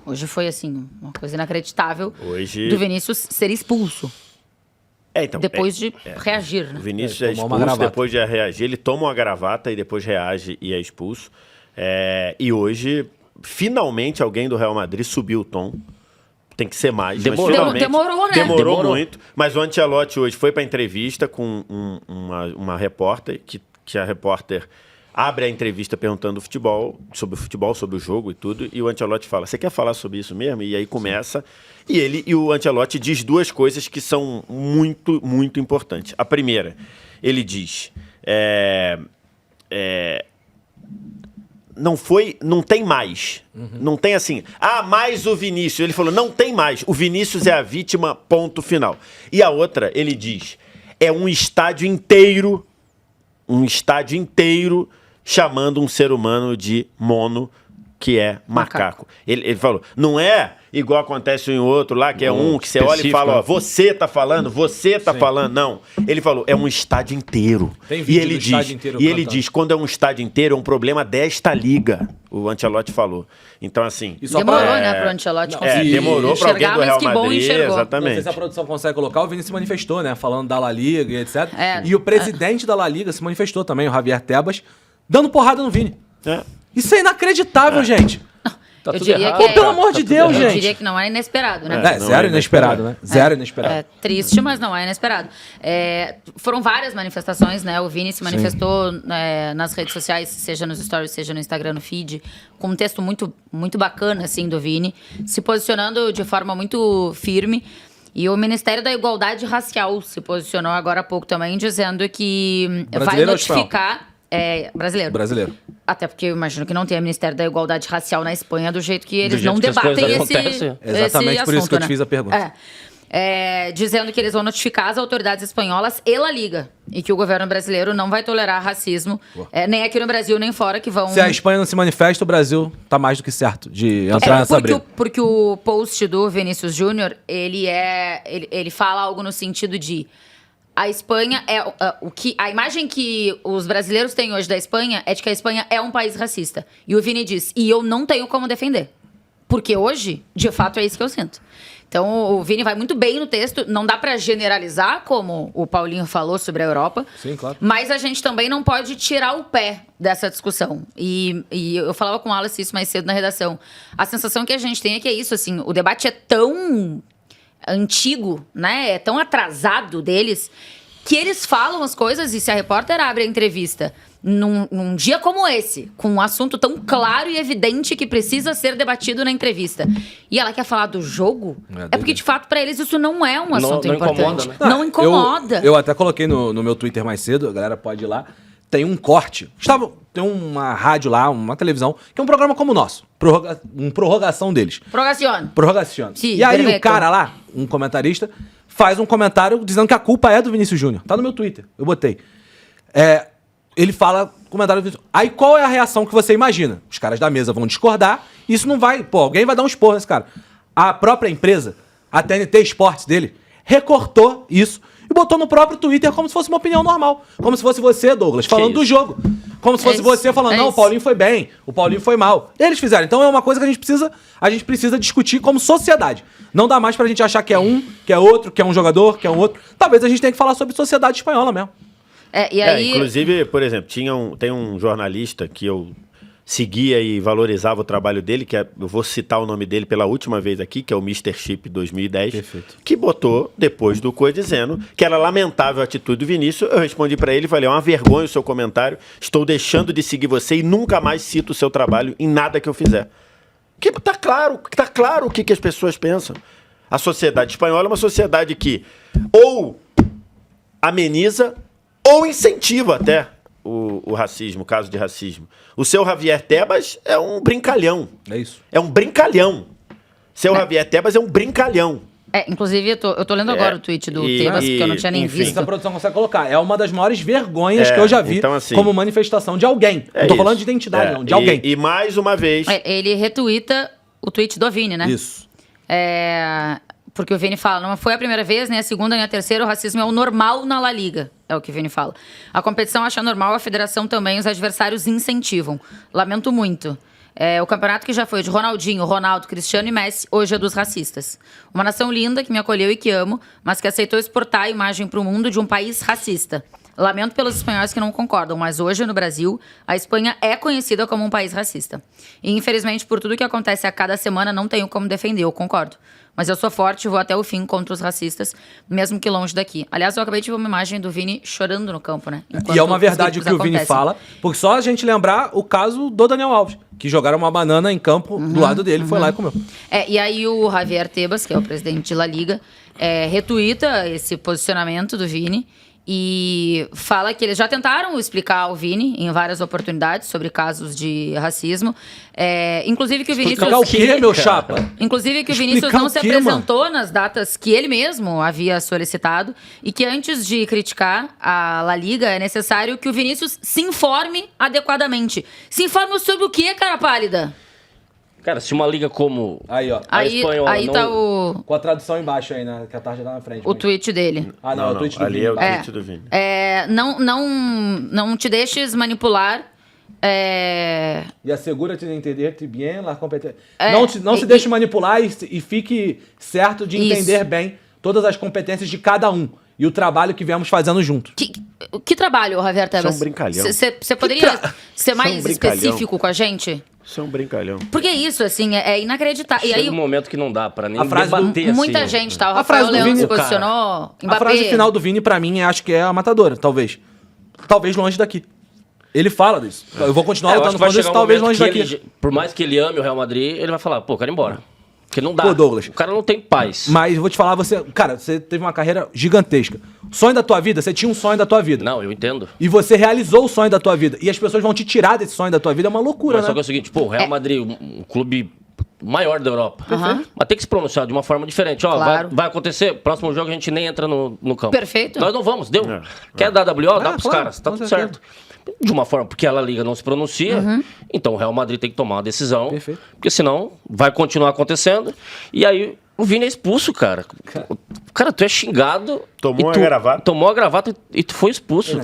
Hoje foi, assim, uma coisa inacreditável Hoje... do Vinícius ser expulso. Então, depois de reagir, né? O Vinícius é expulso, depois de reagir. Ele toma uma gravata e depois reage e é expulso. E hoje, finalmente, alguém do Real Madrid subiu o tom. Tem que ser mais. Demorou, mas finalmente, demorou, né? Demorou muito. Mas o Ancelotti hoje foi para entrevista com uma repórter, que a repórter abre a entrevista perguntando sobre o futebol, sobre o jogo e tudo. E o Ancelotti fala, você quer falar sobre isso mesmo? E aí começa... E o Ancelotti diz duas coisas que são muito, muito importantes. A primeira, ele diz... não tem mais. Não tem assim, mais o Vinícius. Ele falou, não tem mais. O Vinícius é a vítima, ponto final. E a outra, ele diz, é um estádio inteiro chamando um ser humano de mono, que é macaco. Ele falou, não é igual acontece em outro lá, que é um que você olha e fala, você tá falando, falando. Não. Ele falou, é um estádio inteiro. Tem vídeo do estádio inteiro e ele diz, quando é um estádio inteiro, é um problema desta liga. O Ancelotti falou. Então, assim... Demorou, né, pro Ancelotti conseguir demorou pra alguém do Real Madrid, exatamente. Não sei se a produção consegue colocar, o Vini se manifestou, né, falando da La Liga e etc. E o presidente da La Liga se manifestou também, o Javier Tebas, dando porrada no Vini. Isso é inacreditável, gente. Tá eu diria errado. Pelo amor de Deus, gente. Eu diria que não é inesperado, né? Zero inesperado, né? Zero inesperado. É triste, mas não é inesperado. Foram várias manifestações, né? O Vini se manifestou nas redes sociais, seja nos stories, seja no Instagram, no feed, com um texto muito, muito bacana, assim, do Vini, se posicionando de forma muito firme. E o Ministério da Igualdade Racial se posicionou agora há pouco também, dizendo que vai notificar... Brasileiro. Até porque eu imagino que não tenha Ministério da Igualdade Racial na Espanha do jeito que eles não debatem esse exatamente por isso que eu te fiz a pergunta. Dizendo que eles vão notificar as autoridades espanholas e La Liga. E que o governo brasileiro não vai tolerar racismo, nem aqui no Brasil, nem fora, que vão... Se a Espanha não se manifesta, o Brasil tá mais do que certo de entrar nessa briga. Porque o post do Vinícius Júnior, ele fala algo no sentido de... A Espanha a imagem que os brasileiros têm hoje da Espanha é de que a Espanha é um país racista. E o Vini diz, e eu não tenho como defender. Porque hoje, de fato, é isso que eu sinto. Então, o Vini vai muito bem no texto. Não dá pra generalizar, como o Paulinho falou sobre a Europa. Sim, claro. Mas a gente também não pode tirar o pé dessa discussão. E eu falava com o Alice isso mais cedo na redação. A sensação que a gente tem é que é isso, assim, o debate é tão... antigo, né? É tão atrasado deles que eles falam as coisas e se a repórter abre a entrevista num dia como esse, com um assunto tão claro e evidente que precisa ser debatido na entrevista, e ela quer falar do jogo, é porque de fato para eles isso não é um assunto importante. Incomoda, né? Não incomoda. Eu até coloquei no meu Twitter mais cedo, a galera pode ir lá, tem um corte. Tem uma rádio lá, uma televisão, que é um programa como o nosso. Prorrogação deles. Prorrogação. Sim, e aí o cara lá, um comentarista, faz um comentário dizendo que a culpa é do Vinícius Júnior. Tá no meu Twitter, eu botei. Ele fala, comentário do Vinícius. Aí qual é a reação que você imagina? Os caras da mesa vão discordar, isso não vai... alguém vai dar um esporro nesse cara. A própria empresa, a TNT Sports dele, recortou isso e botou no próprio Twitter como se fosse uma opinião normal. Como se fosse você, Douglas, falando do jogo. Como se fosse você falando, não, o Paulinho foi bem, o Paulinho foi mal. Eles fizeram. Então é uma coisa que a gente precisa discutir como sociedade. Não dá mais pra gente achar que é um, que é outro, que é um jogador, que é um outro. Talvez a gente tenha que falar sobre sociedade espanhola mesmo. E aí... inclusive, por exemplo, tem um jornalista que eu seguia e valorizava o trabalho dele, eu vou citar o nome dele pela última vez aqui, que é o Mr. Chip 2010, Perfeito. Que botou, depois do coisa, dizendo que era lamentável a atitude do Vinícius. Eu respondi pra ele e falei, é uma vergonha o seu comentário, estou deixando de seguir você e nunca mais cito o seu trabalho em nada que eu fizer. Que tá claro o que as pessoas pensam. A sociedade espanhola é uma sociedade que ou ameniza ou incentiva até o racismo, o caso de racismo. O seu Javier Tebas é um brincalhão. É isso. É um brincalhão. Seu Javier Tebas é um brincalhão. Inclusive, eu tô lendo agora o tweet do Tebas, que eu não tinha nem visto. A produção consegue colocar. É uma das maiores vergonhas que eu já vi, então, assim, como manifestação de alguém. Não tô falando de identidade, não, de alguém. E mais uma vez... ele retuita o tweet do Vini, né? Isso. Porque o Vini fala, não foi a primeira vez, nem a segunda, nem a terceira, o racismo é o normal na La Liga, é o que o Vini fala. A competição acha normal, a federação também, os adversários incentivam. Lamento muito. O campeonato que já foi de Ronaldinho, Ronaldo, Cristiano e Messi, hoje é dos racistas. Uma nação linda que me acolheu e que amo, mas que aceitou exportar a imagem para o mundo de um país racista. Lamento pelos espanhóis que não concordam, mas hoje no Brasil, a Espanha é conhecida como um país racista. E infelizmente, por tudo que acontece a cada semana, não tenho como defender, eu concordo. Mas eu sou forte e vou até o fim contra os racistas, mesmo que longe daqui. Aliás, eu acabei de ver uma imagem do Vini chorando no campo, né? E é uma verdade o que o Vini fala, porque só a gente lembrar o caso do Daniel Alves, que jogaram uma banana em campo do lado dele, foi lá e comeu. E aí o Javier Tebas, que é o presidente da Liga, retuita esse posicionamento do Vini e fala que eles já tentaram explicar ao Vini em várias oportunidades sobre casos de racismo. Inclusive que o Vinícius... Explicar o quê, meu chapa? Inclusive que o Vinícius não se apresentou nas datas que ele mesmo havia solicitado e que antes de criticar a La Liga é necessário que o Vinícius se informe adequadamente. Se informe sobre o quê, cara pálida? Cara, se uma liga como aí, ó, a espanhola aí tá o... Com a tradução embaixo aí, né? Que a tarja tá na frente. O tweet dele. Ah, não, é o tweet do ali Vini. é o tweet do Vini. Não te deixes manipular. E assegura-te de entender-te bem la competência. Não se deixe manipular e fique certo de entender bem todas as competências de cada um. E o trabalho que viemos fazendo juntos. Que trabalho, Javier Tebas? Isso é um brincalhão. Você poderia ser mais específico com a gente? Isso é um brincalhão. Porque isso, assim, é inacreditável. Chega E aí, um momento que não dá pra nem debater, muita assim, gente, tá? O a frase Rafael do Leão Vini, se posicionou. A frase final do Vini, pra mim, acho que é a matadora, talvez. Talvez longe daqui. Ele fala disso. Eu vou continuar lutando contra isso, talvez longe daqui. Por mais que ele ame o Real Madrid, ele vai falar, pô, quero ir embora. Porque não dá. Pô, Douglas. O cara não tem paz. Mas eu vou te falar, cara, você teve uma carreira gigantesca. Sonho da tua vida, você tinha um sonho da tua vida. Não, eu entendo. E você realizou o sonho da tua vida. E as pessoas vão te tirar desse sonho da tua vida, é uma loucura, Mas né? só que é o seguinte, pô, o Real Madrid, um clube maior da Europa. Mas tem que se pronunciar de uma forma diferente. Ó, Claro. vai acontecer, próximo jogo a gente nem entra no campo. Perfeito. Nós não vamos, deu. Quer dar WO? Dá pros claro, caras, tá com tudo certeza. certo. De uma forma, porque a La Liga não se pronuncia, então o Real Madrid tem que tomar uma decisão, Perfeito. porque senão vai continuar acontecendo. E aí o Vini é expulso, cara. Cara, tu é xingado. Tomou a gravata. Tomou a gravata e tu foi expulso.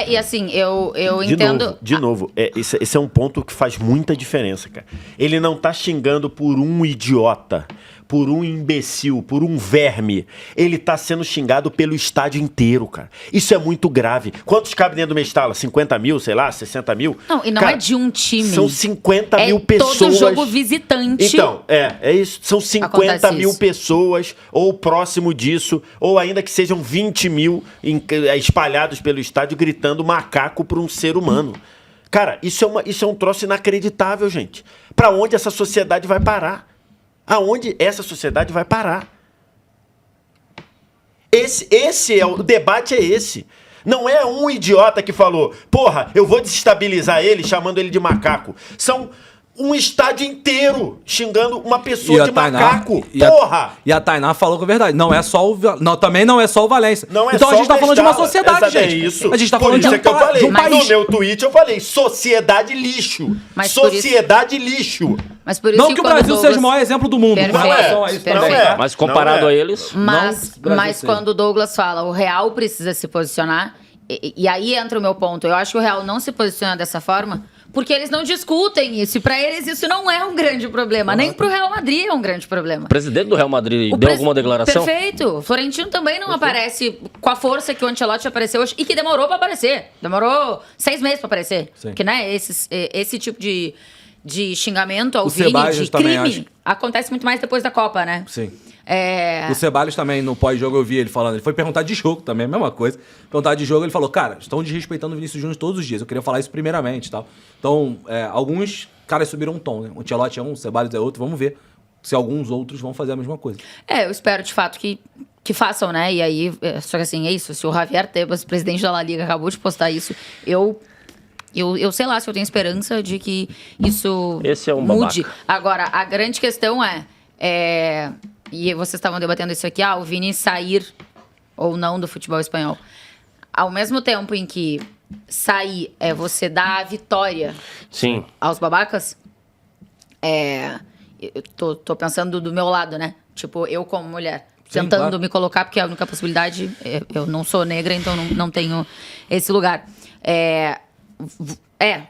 E assim, eu entendo... De novo, esse é um ponto que faz muita diferença, cara. Ele não tá xingando por um idiota, por um imbecil, por um verme. Ele tá sendo xingado pelo estádio inteiro, cara. Isso é muito grave. Quantos cabem dentro do Mestala? 50 mil, sei lá, 60 mil? Não, e não cara, é de um time. São 50 mil pessoas. Todo jogo visitante. Então, é isso. São 50 mil pessoas, ou próximo disso, ou ainda que sejam 20 mil espalhados pelo estádio gritando macaco para um ser humano. Cara, isso é um troço inacreditável, gente. Para onde essa sociedade vai parar? Aonde essa sociedade vai parar? O debate é esse. Não é um idiota que falou, porra, eu vou desestabilizar ele chamando ele de macaco. São um estádio inteiro xingando uma pessoa de macaco. Porra! E a Tainá falou com a verdade. Não é só também não é só o Valência. Não é então só a gente tá falando de uma sociedade, gente. É isso. A gente tá Por falando isso é que eu falei. de um país. No meu tweet eu falei, sociedade lixo. Mas sociedade lixo. Mas por isso Não que o Brasil seja o maior exemplo do mundo com Perfeito, relação a isso. perfeito. também, tá? Mas comparado a eles... Mas quando o Douglas fala, o Real precisa se posicionar, e aí entra o meu ponto. Eu acho que o Real não se posiciona dessa forma porque eles não discutem isso. E pra eles isso não é um grande problema. Nem pro Real Madrid é um grande problema. O presidente do Real Madrid deu alguma declaração? Perfeito. O Florentino também não aparece com a força que o Ancelotti apareceu hoje e que demorou pra aparecer. Demorou 6 meses pra aparecer. Sim. Porque, né, esse tipo de xingamento ao O Vini, Ceballos de também, crime, acho. acontece muito mais depois da Copa, né? Sim. O Ceballos também, no pós-jogo, eu vi ele falando. Ele foi perguntar de jogo também, a mesma coisa. Perguntar de jogo, ele falou, cara, estão desrespeitando o Vinícius Júnior todos os dias. Eu queria falar isso primeiramente e tal. Então, alguns caras subiram um tom, né? O Ancelotti é um, o Ceballos é outro. Vamos ver se alguns outros vão fazer a mesma coisa. Eu espero, de fato, que façam, né? E aí, só que assim, é isso. Se o Javier Tebas, presidente da La Liga, acabou de postar isso, eu sei lá se eu tenho esperança de que isso Esse é um mude. babaca. Agora, a grande questão e vocês estavam debatendo isso aqui, o Vini sair ou não do futebol espanhol. Ao mesmo tempo em que sair é você dar a vitória Sim. aos babacas, eu tô pensando do meu lado, né? Tipo, eu como mulher, Sim, tentando claro. me colocar, porque a única possibilidade, eu não sou negra, então não tenho esse lugar.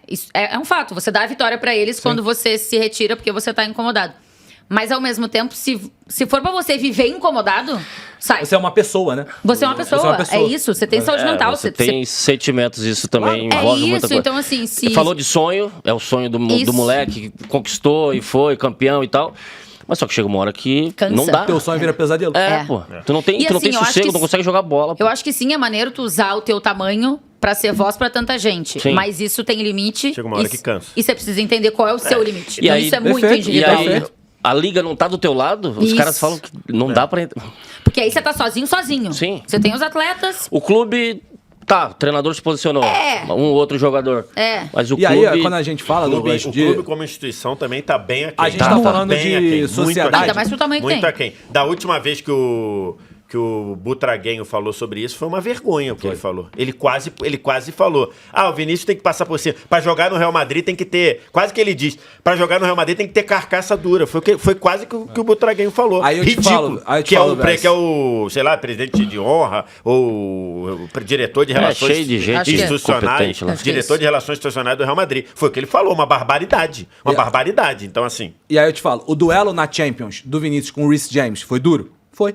Isso é um fato. Você dá a vitória pra eles quando você se retira porque você tá incomodado. Mas, ao mesmo tempo, se for pra você viver incomodado, sai. Você é uma pessoa, né? Você é uma pessoa. É isso. Você tem saúde mental. Você tem sentimentos, isso também envolve muita coisa. Então, assim, Falou de sonho, é o sonho do moleque que conquistou e foi campeão e tal. Mas só que chega uma hora que cansa. não dá. Teu sonho vira pesadelo. Pô. Tu não tem sossego, não consegue jogar bola. Eu acho que sim, é maneiro tu usar o teu tamanho pra ser voz pra tanta gente. Sim. Mas isso tem limite. Chega uma hora que cansa. E você precisa entender qual é o seu limite. E Então, aí, isso é muito perfeito. individual. E aí, a liga não tá do teu lado, os Isso. caras falam que não dá pra entrar. Porque aí você tá sozinho. Sim. Você tem os atletas. O clube, o treinador se posicionou. Um ou outro jogador. Mas o E clube... aí, quando a gente fala, Douglas, O clube como instituição também tá bem aquém. A gente tá falando bem de aquém, muito sociedade. aquém. Ainda mais pro tamanho que Muito tem. aquém. Da última vez que o Butraguenho falou sobre isso, foi uma vergonha o que ele falou. Ele quase falou. O Vinícius tem que passar por cima. Pra jogar no Real Madrid tem que ter... Quase que ele diz. Pra jogar no Real Madrid tem que ter carcaça dura. Foi quase que o Butraguenho falou. Aí eu te Ridículo. falo, Que é o, sei lá, presidente de honra ou o diretor de relações cheio de gente Acho que é. institucionais. competente lá. Acho que é Diretor isso. de relações institucionais do Real Madrid. Foi o que ele falou. Uma barbaridade. Uma barbaridade. Então, assim... E aí eu te falo, o duelo na Champions do Vinícius com o Reece James foi duro? Foi.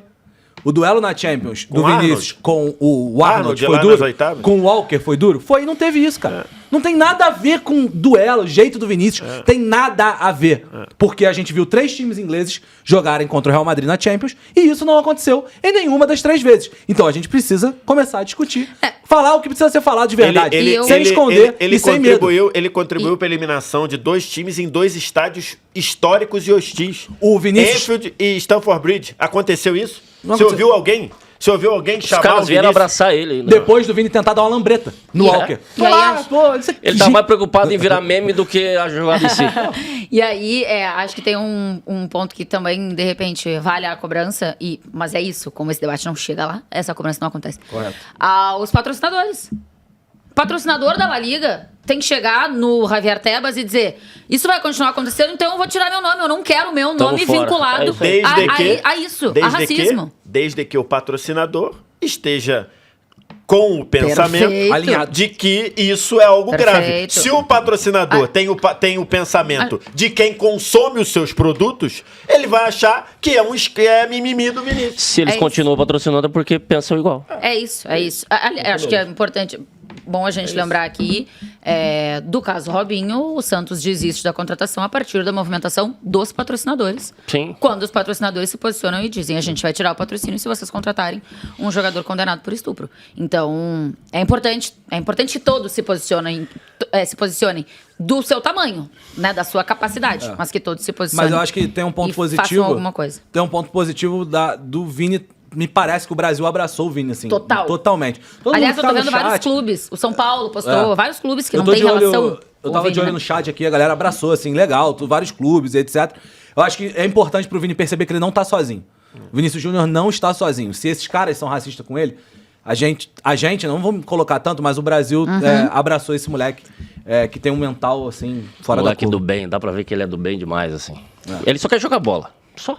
O duelo na Champions do Com Vinícius com o Arnold Arnold foi lá nas duro? oitavas? Com o Walker foi duro? Foi, não teve isso, cara. Não tem nada a ver com duelo, jeito do Vinícius. Tem nada a ver. Porque a gente viu 3 times ingleses jogarem contra o Real Madrid na Champions e isso não aconteceu em nenhuma das 3 vezes. Então a gente precisa começar a discutir. Falar o que precisa ser falado de verdade. Sem esconder e sem medo. Ele contribuiu para a eliminação de 2 times em 2 estádios históricos e hostis. O Vinícius... Enfield e Stamford Bridge. Aconteceu isso? Não Você aconteceu. ouviu alguém? Você ouviu alguém Os chamar caras o vieram Vinícius? abraçar ele ainda. Depois do Vini tentar dar uma lambreta no Walker. E aí, Ele tá mais preocupado em virar meme do que a jogada em si. E aí, acho que tem um ponto que também, de repente, vale a cobrança. Mas é isso, como esse debate não chega lá, essa cobrança não acontece. Correto. Os patrocinadores. O patrocinador da La Liga tem que chegar no Javier Tebas e dizer: isso vai continuar acontecendo, então eu vou tirar meu nome. Eu não quero o meu nome fora. vinculado É isso aí. a isso, a racismo. Desde que o patrocinador esteja com o pensamento Perfeito. alinhado de que isso é algo grave. Perfeito. Se o patrocinador tem o pensamento de quem consome os seus produtos, ele vai achar que é mimimi do Vinícius. Se eles É continuam patrocinando é porque pensam igual. É isso. Acho que é importante. Bom a gente lembrar aqui do caso Robinho, o Santos desiste da contratação a partir da movimentação dos patrocinadores. Sim. Quando os patrocinadores se posicionam e dizem: a gente vai tirar o patrocínio se vocês contratarem um jogador condenado por estupro. Então, é importante que todos se posicionem do seu tamanho, né, da sua capacidade, mas que todos se posicionem. Mas eu acho que tem um ponto e positivo. façam alguma coisa. Tem um ponto positivo do Vini. Me parece que o Brasil abraçou o Vini, assim. Totalmente. Aliás, eu tô mundo vendo tá no vários chat. clubes. O São Paulo postou vários clubes que Eu não tô têm de olho- relação. Eu tava de olho no chat aqui, a galera abraçou, assim, legal, vários clubes, etc. Eu acho que é importante pro Vini perceber que ele não tá sozinho. O Vinícius Júnior não está sozinho. Se esses caras são racistas com ele, a gente, não vamos colocar tanto, mas o Brasil abraçou esse moleque que tem um mental, assim, fora da Moleque curva. do bem, dá pra ver que ele é do bem demais, assim. Ele só quer jogar bola. Só.